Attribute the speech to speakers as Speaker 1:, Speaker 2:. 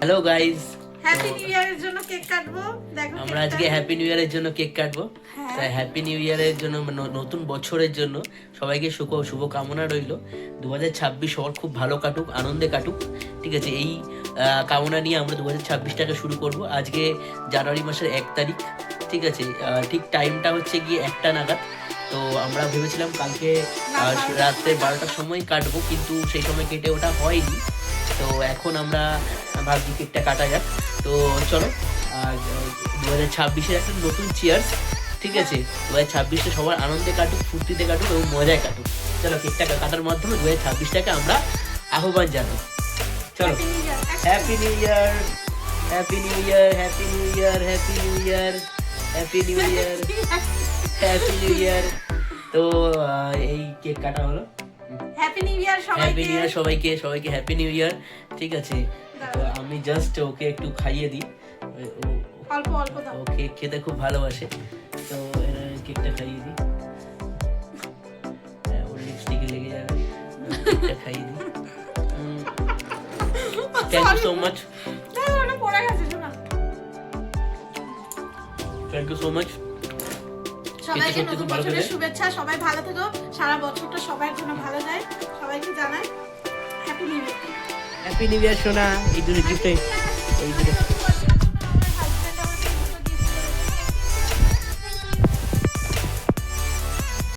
Speaker 1: Hello guys,
Speaker 2: happy new ইয়ারের জন্য cake কাটবো। দেখো
Speaker 1: আমরা আজকে হ্যাপি নিউ ইয়ারের জন্য কেক কাটবো।
Speaker 2: হ্যাঁ।
Speaker 1: তাই হ্যাপি নিউ ইয়ারের জন্য নতুন বছরের জন্য সবাইকে শুভ কামনা রইলো। 2026 সবার খুব ভালো কাটুক, আনন্দে কাটুক। ঠিক আছে, এই কামনা নিয়ে আমরা 2026টাকে শুরু করব। আজকে জানুয়ারি মাসের 1 তারিখ। ঠিক আছে, ঠিক টাইমটা হচ্ছে গিয়ে 1টা নাগাদ। তো আমরা ভেবেছিলাম কালকে রাত্রে 12টার সময় কাটবো, কিন্তু সেই সময় কেটে ওটা হয়নি। তো এখন আমরা ভাবছি কেকটা কাটা যাক। তো চলো, আর 2026-এর একটা নতুন চিয়ার্স। ঠিক আছে, 2026টা সবার আনন্দে কাটুক, ফুর্তিতে কাটুক এবং মজায় কাটুক। চলো, কেকটা কাটার মাধ্যমে 2026টাকে আমরা আহ্বান জানাই। চলো, happy new year, happy new year, happy new year, happy new year, happy new year, happy new year. তো এই কেক কাটা হলো।
Speaker 2: হ্যাপি নিউ ইয়ার সবাইকে।
Speaker 1: হ্যাপি নিউ ইয়ার সবাইকে হ্যাপি নিউ ইয়ার। ঠিক আছে, তো আমি জাস্ট ওকে একটু খাইয়ে দিই।
Speaker 2: অল্প অল্প দাও।
Speaker 1: ও কেক খেতে খুব ভালোবাসে, তো কেকটা খাইয়ে দিই। ওর লিপস্টিকে লেগে যাবে, কেকটা খাইয়ে দিই। থ্যাংক ইউ সো মাচ,
Speaker 2: ওটা পড়ে গেছে শোনা।
Speaker 1: Thank you so much.
Speaker 2: সবাইকে নতুন বছরের শুভেচ্ছা। সবাই ভালো থেকো, সারা বছরটা সবার জন্য ভালো যায়। সবাইকে জানাই happy new year.
Speaker 1: Happy new year সোনা। এই দুটো গিফট, এই দুটো